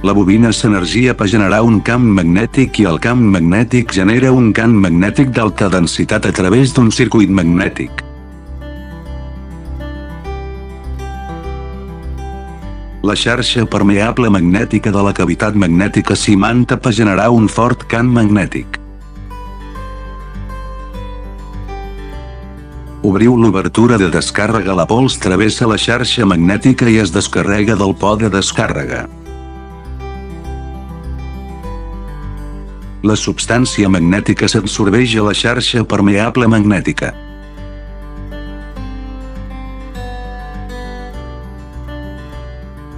La bobina s'energia per generar un camp magnètic i el camp magnètic genera un camp magnètic d'alta densitat a través d'un circuit magnètic. La xarxa permeable magnètica de la cavitat magnètica s'imanta per generar un fort camp magnètic. Obriu l'obertura de descàrrega, la pols travessa la xarxa magnètica i es descarrega del por de descàrrega. La substància magnètica s'absorbeix a la xarxa permeable magnètica.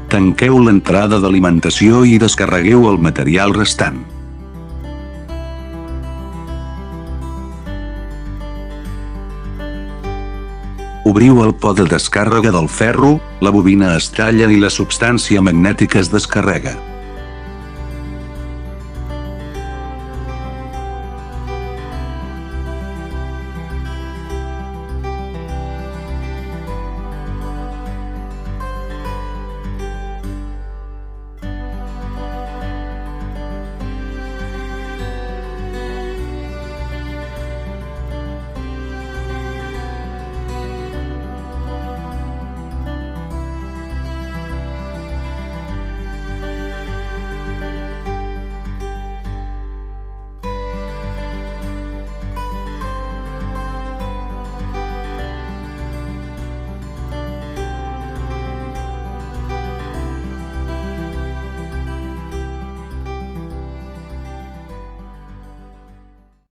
Tanqueu l'entrada d'alimentació i descarregueu el material restant. Obriu el por de descàrrega del ferro, la bobina es talla i la substància magnètica es descarrega.